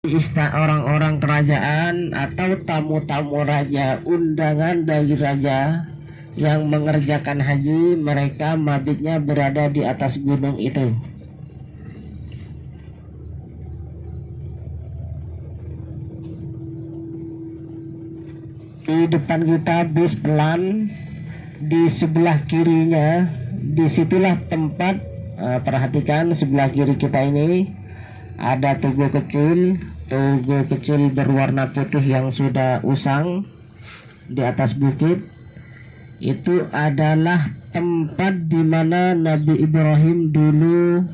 orang-orang kerajaan atau tamu-tamu raja, undangan dari raja yang mengerjakan haji, mereka mabitnya berada di atas gunung itu. Di depan kita bis pelan, di sebelah kirinya disitulah tempat, perhatikan sebelah kiri kita ini ada tugu kecil berwarna putih yang sudah usang di atas bukit. Itu adalah tempat di mana Nabi Ibrahim dulu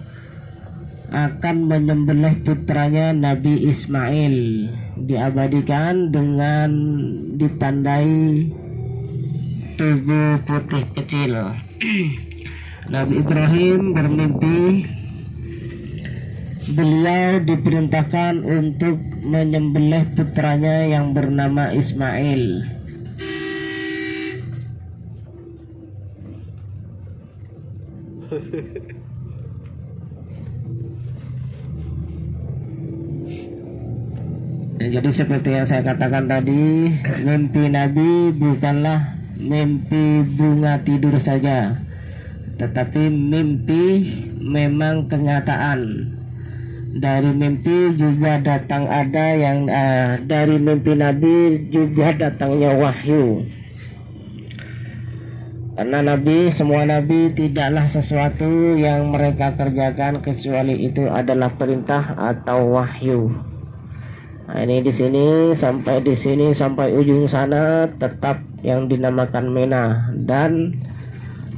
akan menyembelih putranya Nabi Ismail. Diabadikan dengan ditandai tugu putih kecil. Nabi Ibrahim bermimpi beliau diperintahkan untuk menyembelih putranya yang bernama Ismail. Jadi seperti yang saya katakan tadi, mimpi Nabi bukanlah mimpi bunga tidur saja, tetapi mimpi memang kenyataan. Dari mimpi juga datang ada yang dari mimpi Nabi juga datangnya wahyu. Karena semua nabi tidaklah sesuatu yang mereka kerjakan kecuali itu adalah perintah atau wahyu. Nah, ini di sini sampai ujung sana tetap yang dinamakan Mina, dan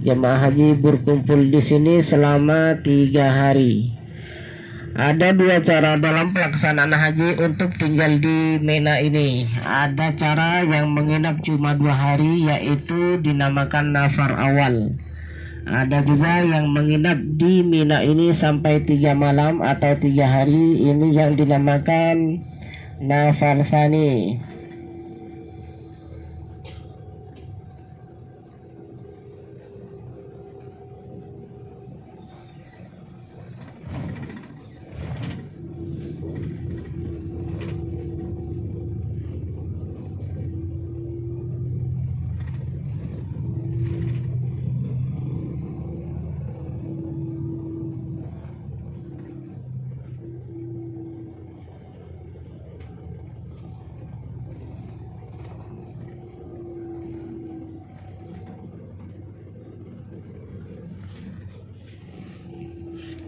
jemaah haji berkumpul di sini selama 3 hari. Ada 2 cara dalam pelaksanaan haji untuk tinggal di Mina ini. Ada cara yang menginap cuma 2 hari, yaitu dinamakan nafar awal. Ada juga yang menginap di Mina ini sampai 3 malam atau 3 hari. Ini yang dinamakan nafar fani.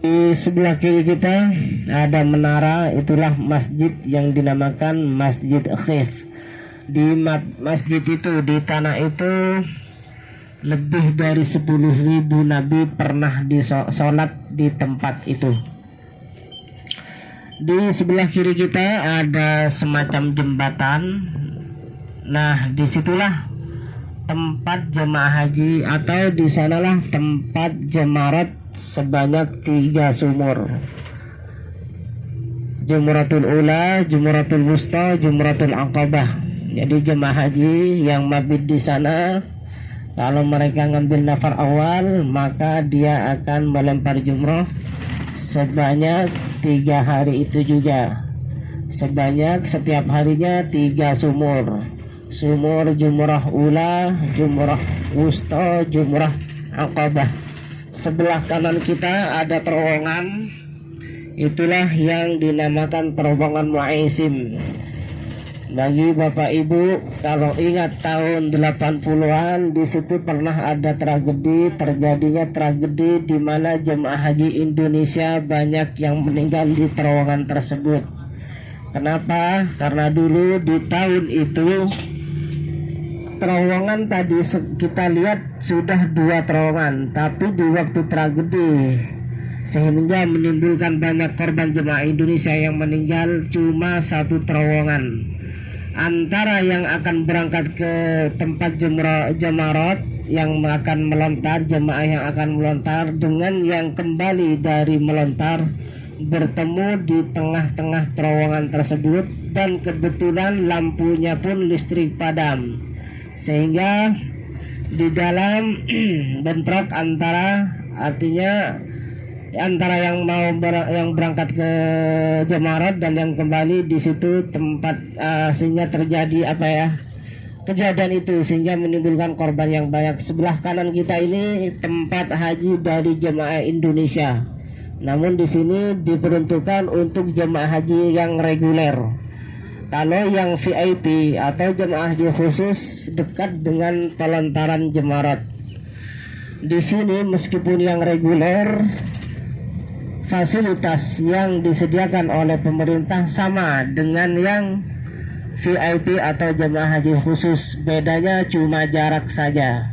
Di sebelah kiri kita ada menara, itulah masjid yang dinamakan Masjid Khif. Di masjid itu, di tanah itu, lebih dari 10.000 nabi pernah sholat di tempat itu. Di sebelah kiri kita ada semacam jembatan. Nah, disitulah tempat jemaah haji, atau di sanalah tempat jemarat sebanyak 3 sumur. Jumratul Ula, Jumratul Wusta, Jumratul Aqabah. Jadi jemaah haji yang mabit di sana, kalau mereka ngambil nafar awal, maka dia akan melempar jumrah sebanyak 3 hari itu juga. Sebanyak setiap harinya 3 sumur. Sumur jumrah ula, jumrah wusta, jumrah aqabah. Sebelah kanan kita ada terowongan. Itulah yang dinamakan terowongan Muaisim. Bagi Bapak Ibu, kalau ingat tahun 80-an, di situ pernah ada terjadinya tragedi di mana jemaah haji Indonesia banyak yang meninggal di terowongan tersebut. Kenapa? Karena dulu di tahun itu terowongan tadi kita lihat sudah 2 terowongan, tapi di waktu tragedi sehingga menimbulkan banyak korban jemaah Indonesia yang meninggal cuma 1 terowongan. Antara yang akan berangkat ke tempat jemarat yang akan melontar, jemaah yang akan melontar, dengan yang kembali dari melontar, bertemu di tengah-tengah terowongan tersebut, dan kebetulan lampunya pun listrik padam, sehingga di dalam bentrok antara, artinya antara yang yang berangkat ke Jamarat dan yang kembali di situ tempat sehingga terjadi kejadian itu sehingga menimbulkan korban yang banyak. Sebelah kanan kita ini tempat haji dari jemaah Indonesia. Namun di sini diperuntukkan untuk jemaah haji yang reguler. Kalau yang VIP atau jemaah haji khusus dekat dengan pelontaran Jemarat. Di sini meskipun yang reguler, fasilitas yang disediakan oleh pemerintah sama dengan yang VIP atau jemaah haji khusus, bedanya cuma jarak saja.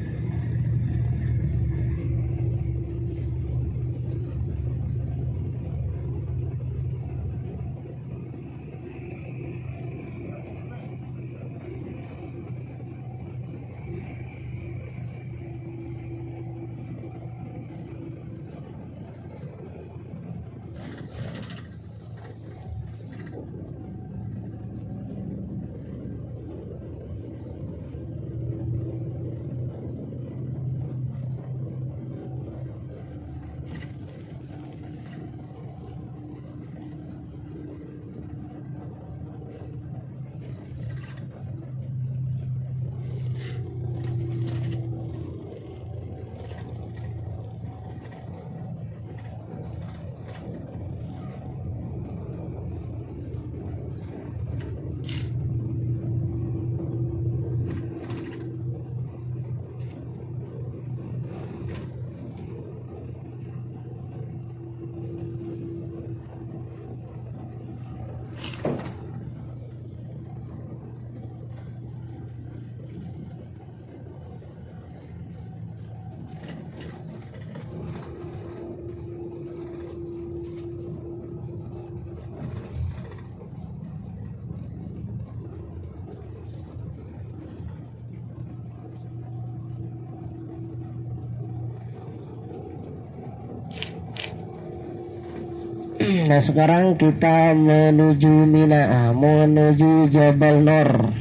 Nah sekarang kita menuju Mina, menuju Jabal Nur.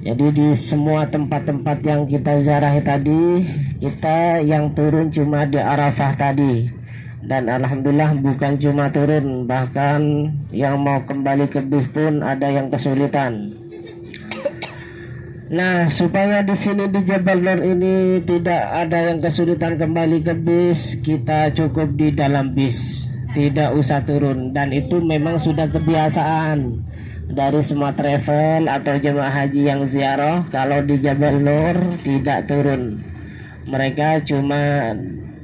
Jadi di semua tempat-tempat yang kita ziarahi tadi, kita yang turun cuma di Arafah tadi. Dan alhamdulillah bukan cuma turun, bahkan yang mau kembali ke bis pun ada yang kesulitan. Nah supaya di sini di Jabal Nur ini tidak ada yang kesulitan kembali ke bis, kita cukup di dalam bis, tidak usah turun. Dan itu memang sudah kebiasaan dari semua travel atau jemaah haji yang ziarah. Kalau di Jabal Nur tidak turun, mereka cuma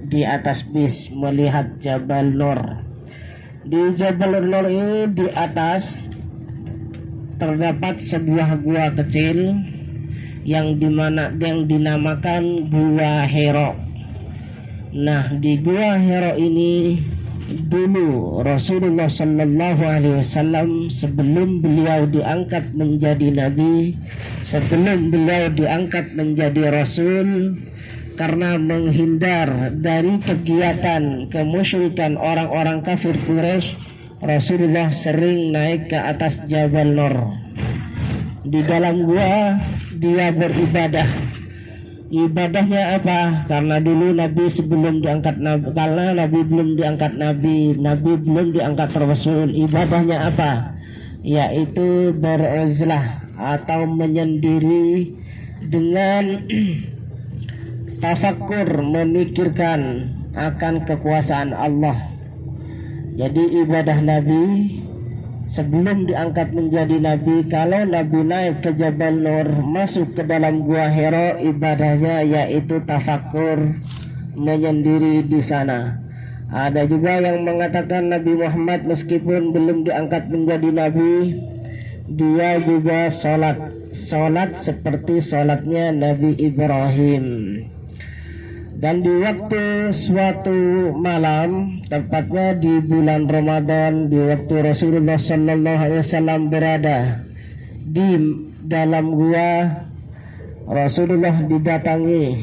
di atas bis melihat Jabal Nur. Di Jabal Nur ini di atas terdapat sebuah gua kecil yang dinamakan Gua Hiro. Nah di Gua Hiro ini dulu Rasulullah Sallallahu Alaihi Wasallam sebelum beliau diangkat menjadi nabi, sebelum beliau diangkat menjadi rasul, karena menghindar dari kegiatan kemusyrikan orang-orang kafir Quraisy, Rasulullah sering naik ke atas Jabal Nur. Di dalam gua dia beribadah. Ibadahnya apa? Karena dulu Nabi sebelum diangkat Nabi, karena Nabi belum diangkat Nabi, Nabi belum diangkat Rasul. Ibadahnya apa? Yaitu beruzlah atau menyendiri dengan tafakkur, memikirkan akan kekuasaan Allah. Jadi ibadah Nabi sebelum diangkat menjadi nabi, kalau Nabi naik ke Jabal Nur, masuk ke dalam Gua Hiro, ibadahnya yaitu tafakkur, menyendiri di sana. Ada juga yang mengatakan Nabi Muhammad meskipun belum diangkat menjadi nabi, dia juga sholat seperti sholatnya Nabi Ibrahim. Dan di waktu suatu malam, tepatnya di bulan Ramadan, di waktu Rasulullah Sallallahu Alaihi Wasallam berada di dalam gua, Rasulullah didatangi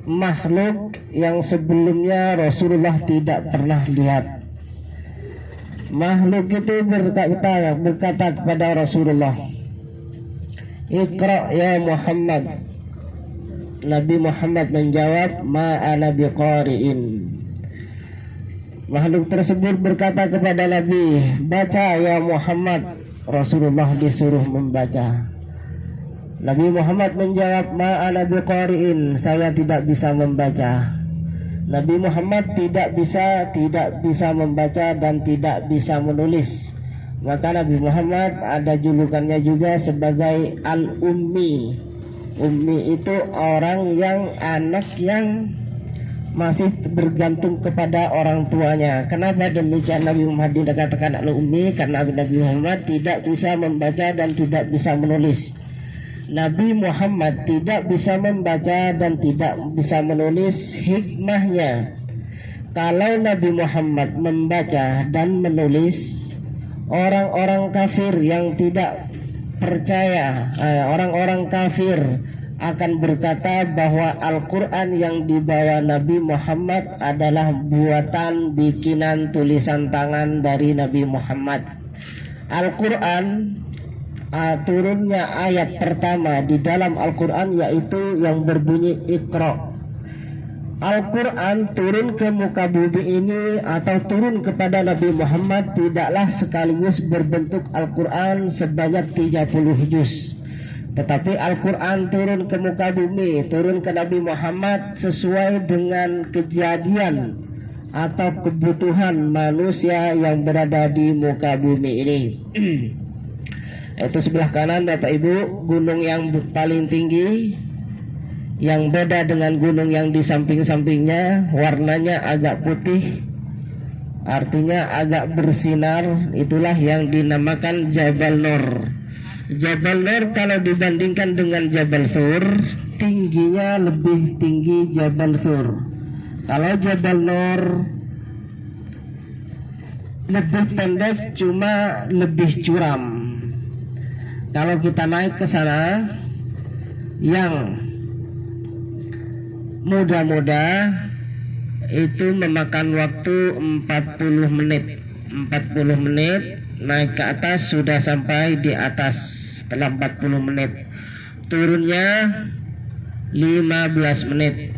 makhluk yang sebelumnya Rasulullah tidak pernah lihat. Makhluk itu berkata kepada Rasulullah, "Iqra ya Muhammad." Nabi Muhammad menjawab, "Ma ana biqari'in." Makhluk tersebut berkata kepada Nabi, baca ya Muhammad. Rasulullah disuruh membaca. Nabi Muhammad menjawab, ma ana biqari'in, saya tidak bisa membaca. Nabi Muhammad tidak bisa membaca dan tidak bisa menulis. Maka Nabi Muhammad ada julukannya juga sebagai al-ummi. Ummi itu orang yang anak yang masih bergantung kepada orang tuanya. Kenapa demikian Nabi Muhammad dikatakan al-ummi? Karena Nabi Muhammad tidak bisa membaca dan tidak bisa menulis. Nabi Muhammad tidak bisa membaca dan tidak bisa menulis. Hikmahnya, kalau Nabi Muhammad membaca dan menulis, orang-orang kafir yang tidak percaya, orang-orang kafir akan berkata bahwa Al-Quran yang dibawa Nabi Muhammad adalah buatan bikinan tulisan tangan dari Nabi Muhammad. Al-Quran turunnya ayat pertama di dalam Al-Quran yaitu yang berbunyi Iqra. Al-Quran turun ke muka bumi ini atau turun kepada Nabi Muhammad tidaklah sekaligus berbentuk Al-Quran sebanyak 30 juz. Tetapi Al-Quran turun ke muka bumi, turun ke Nabi Muhammad sesuai dengan kejadian atau kebutuhan manusia yang berada di muka bumi ini. Itu sebelah kanan Bapak Ibu, gunung yang paling tinggi, yang beda dengan gunung yang di samping-sampingnya, warnanya agak putih, artinya agak bersinar, itulah yang dinamakan Jabal Nur. Jabal Nur kalau dibandingkan dengan Jabal Sur, tingginya lebih tinggi Jabal Sur. Kalau Jabal Nur lebih pendek, cuma lebih curam. Kalau kita naik ke sana, yang muda-muda itu memakan waktu 40 menit. 40 menit naik ke atas sudah sampai di atas setelah 40 menit. Turunnya 15 menit.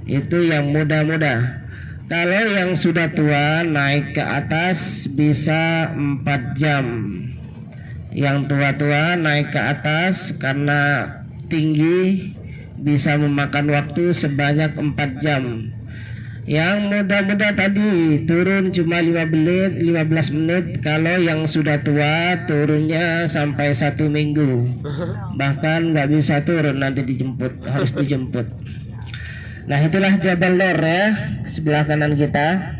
Itu yang muda-muda. Kalau yang sudah tua naik ke atas bisa 4 jam. Yang tua-tua naik ke atas karena tinggi bisa memakan waktu sebanyak 4 jam. Yang muda-muda tadi turun cuma 15 menit. Kalau yang sudah tua turunnya sampai 1 minggu. Bahkan nggak bisa turun, nanti dijemput, harus dijemput. Nah itulah Jabal Nur ya, sebelah kanan kita.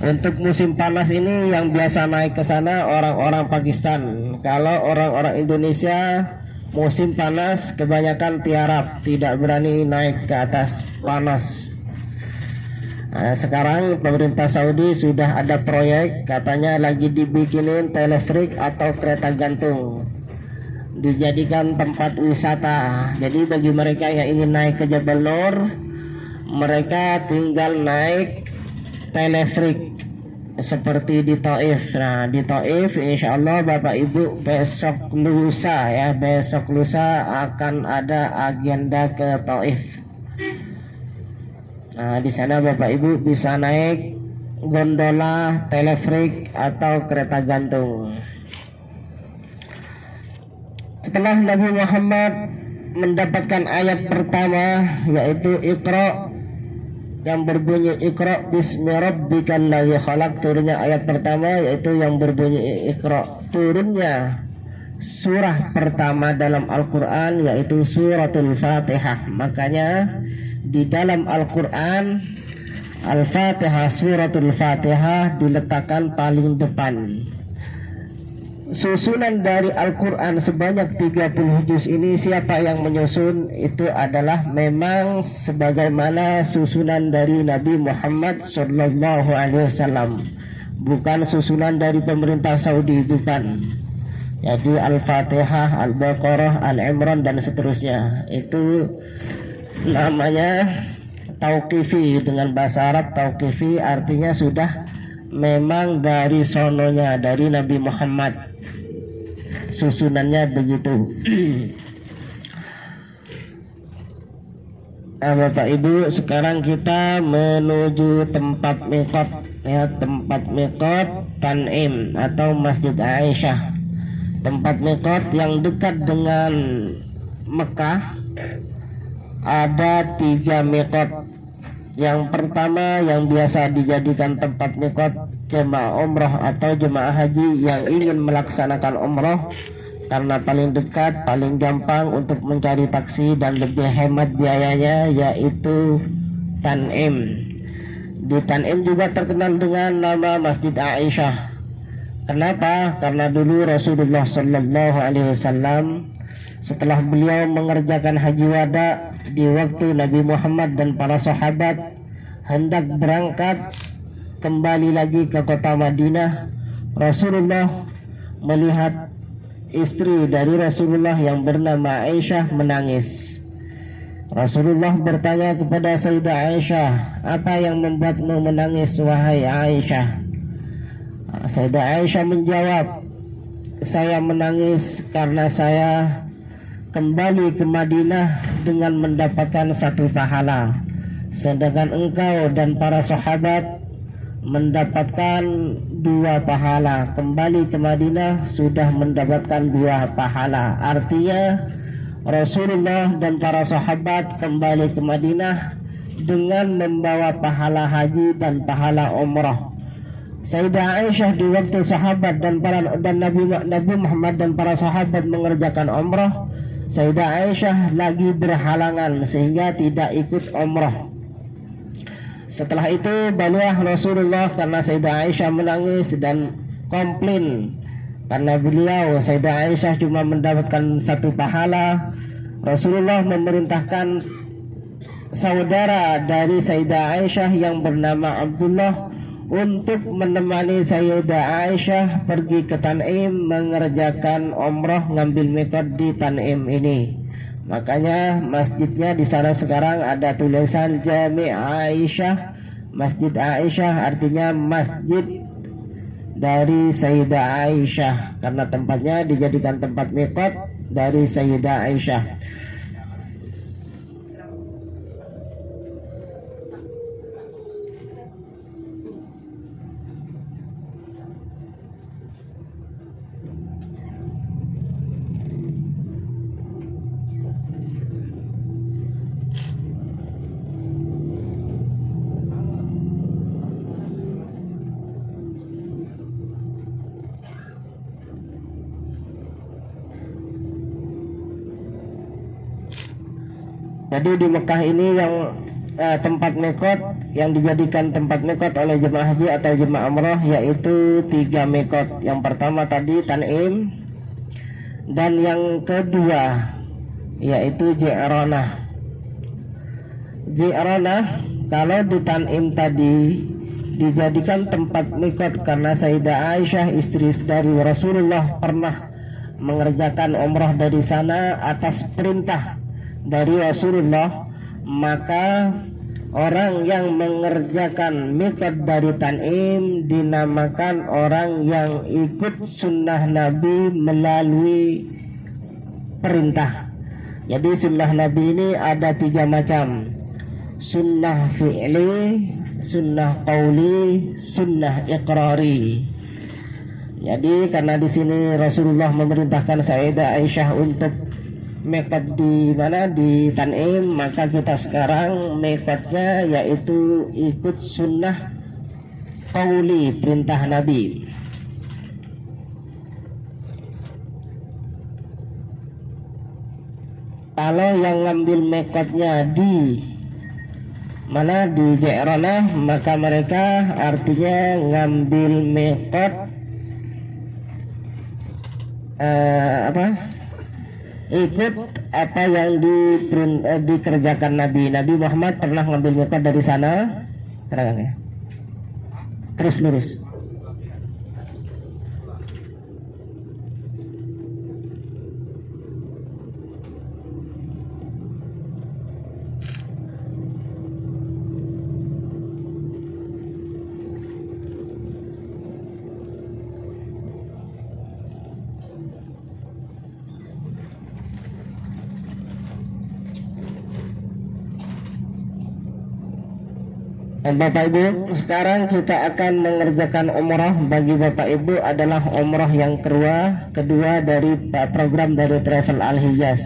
Untuk musim panas ini yang biasa naik ke sana orang-orang Pakistan. Kalau orang-orang Indonesia musim panas kebanyakan tiarap, tidak berani naik ke atas, panas. Nah, sekarang pemerintah Saudi sudah ada proyek, katanya lagi dibikinin teleferik atau kereta gantung, dijadikan tempat wisata. Jadi bagi mereka yang ingin naik ke Jabal Nur, mereka tinggal naik teleferik seperti di Taif. Nah di Taif insya Allah Bapak Ibu besok lusa akan ada agenda ke Taif. Nah di sana Bapak Ibu bisa naik gondola, teleferik atau kereta gantung. Setelah Nabi Muhammad mendapatkan ayat pertama yaitu Iqra, yang berbunyi Iqra bismi rabbikal ladzi khalaq, turunnya ayat pertama yaitu yang berbunyi Iqra. Turunnya surah pertama dalam Al-Quran yaitu suratul Fatihah. Makanya di dalam Al-Quran Al-Fatihah, suratul Fatihah diletakkan paling depan. Susunan dari Al-Quran sebanyak 30 juz ini siapa yang menyusun? Itu adalah memang sebagaimana susunan dari Nabi Muhammad Sallallahu Alaihi Wasallam, bukan susunan dari pemerintah Saudi, bukan. Jadi Al-Fatihah, Al-Baqarah, Al-Imran dan seterusnya itu namanya tauqifi. Dengan bahasa Arab tauqifi artinya sudah memang dari sononya, dari Nabi Muhammad, susunannya begitu. Nah, Bapak Ibu, sekarang kita menuju tempat mikot, ya, tempat mikot Tan'im atau Masjid Aisyah. Tempat mikot yang dekat dengan Mekah. Ada 3 mikot. Yang pertama yang biasa dijadikan tempat mikot jemaah umroh atau jemaah haji yang ingin melaksanakan umroh, karena paling dekat, paling gampang untuk mencari taksi dan lebih hemat biayanya, yaitu Tan'im. Di Tan'im juga terkenal dengan nama Masjid Aisyah. Kenapa? Karena dulu Rasulullah Sallallahu Alaihi Wasallam setelah beliau mengerjakan haji wada di waktu Nabi Muhammad dan para sahabat hendak berangkat kembali lagi ke kota Madinah, Rasulullah melihat istri dari Rasulullah yang bernama Aisyah menangis. Rasulullah bertanya kepada Sayyidah Aisyah, "Apa yang membuatmu menangis, wahai Aisyah?" Sayyidah Aisyah menjawab, "Saya menangis karena saya kembali ke Madinah dengan mendapatkan 1 pahala, sedangkan engkau dan para sahabat mendapatkan 2 pahala. Kembali ke Madinah sudah mendapatkan 2 pahala." Artinya Rasulullah dan para sahabat kembali ke Madinah dengan membawa pahala haji dan pahala umrah. Sayyidah Aisyah di waktu sahabat dan Nabi Muhammad dan para sahabat mengerjakan umrah, Sayyidah Aisyah lagi berhalangan sehingga tidak ikut umrah. Setelah itu baliah Rasulullah karena Sayyidah Aisyah menangis dan komplain karena beliau, Sayyidah Aisyah, cuma mendapatkan 1 pahala. Rasulullah memerintahkan saudara dari Sayyidah Aisyah yang bernama Abdullah untuk menemani Sayyidah Aisyah pergi ke Tan'im mengerjakan umrah, ngambil mikot di Tan'im ini. Makanya masjidnya di sana sekarang ada tulisan Jami' Aisyah, Masjid Aisyah, artinya masjid dari Sayyidah Aisyah, karena tempatnya dijadikan tempat mikot dari Sayyidah Aisyah. Jadi di Mekah ini yang tempat mikot yang dijadikan tempat mikot oleh jemaah haji atau jemaah umrah yaitu 3 mikot. Yang pertama tadi Tan'im, dan yang kedua yaitu Ji'ranah. Ji'ranah kalau di Tan'im tadi dijadikan tempat mikot karena Sayyidah Aisyah istri dari Rasulullah pernah mengerjakan umrah dari sana atas perintah dari Rasulullah, maka orang yang mengerjakan mikot dari Tan'im dinamakan orang yang ikut sunnah Nabi melalui perintah. Jadi sunnah Nabi ini ada 3 macam: sunnah fi'li, sunnah qauli, sunnah iqrari. Jadi karena di sini Rasulullah memerintahkan Sayyidah Aisyah untuk mikot di mana, di Tan'im, maka kita sekarang mikotnya yaitu ikut sunnah qauli, perintah Nabi. Kalau yang ngambil mikotnya di mana, di Ji'ranah, maka mereka artinya ngambil mikot ikut apa yang dikerjakan Nabi Muhammad pernah ngambil mikot dari sana. Terang ya, terus lurus. Bapak Ibu, sekarang kita akan mengerjakan umrah. Bagi Bapak Ibu adalah umrah yang kedua dari program dari Travel Al Hijaz.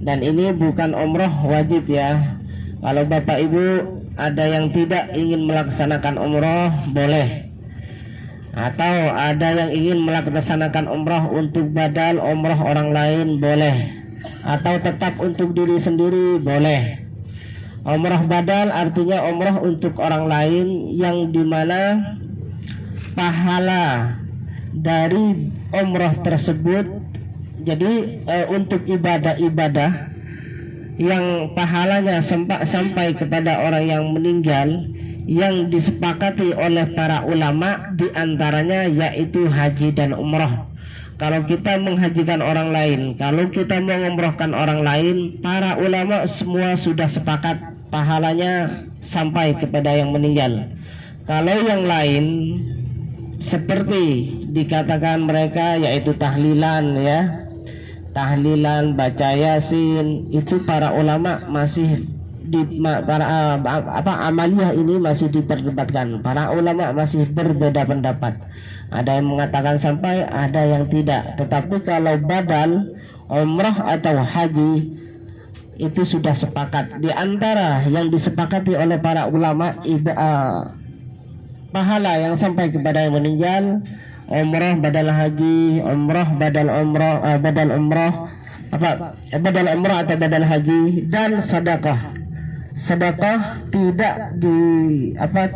Dan ini bukan umrah wajib ya. Kalau Bapak Ibu ada yang tidak ingin melaksanakan umrah, boleh. Atau ada yang ingin melaksanakan umrah untuk badal umrah orang lain, boleh. Atau tetap untuk diri sendiri, boleh. Umrah badal artinya umrah untuk orang lain yang dimana pahala dari umrah tersebut, jadi untuk ibadah-ibadah yang pahalanya sampai kepada orang yang meninggal, yang disepakati oleh para ulama diantaranya yaitu haji dan umrah. Kalau kita menghajikan orang lain, kalau kita mengumrahkan orang lain, para ulama semua sudah sepakat pahalanya sampai kepada yang meninggal. Kalau yang lain seperti dikatakan mereka yaitu tahlilan ya, tahlilan, baca yasin, itu para ulama masih amaliyah ini masih diperdebatkan. Para ulama masih berbeda pendapat. Ada yang mengatakan sampai, ada yang tidak. Tetapi kalau badal, umrah atau haji itu sudah sepakat. Di antara yang disepakati oleh para ulama, pahala yang sampai kepada yang meninggal, umrah badal haji, umrah badal umrah, badal umrah, badal umrah atau badal haji, dan sedekah. Sedekah tidak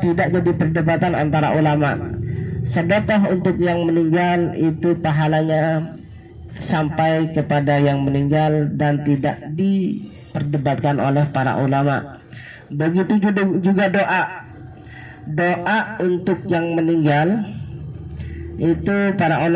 jadi perdebatan antara ulama. Sedekah untuk yang meninggal itu pahalanya sampai kepada yang meninggal dan tidak diperdebatkan oleh para ulama. Begitu juga doa untuk yang meninggal, itu para ulama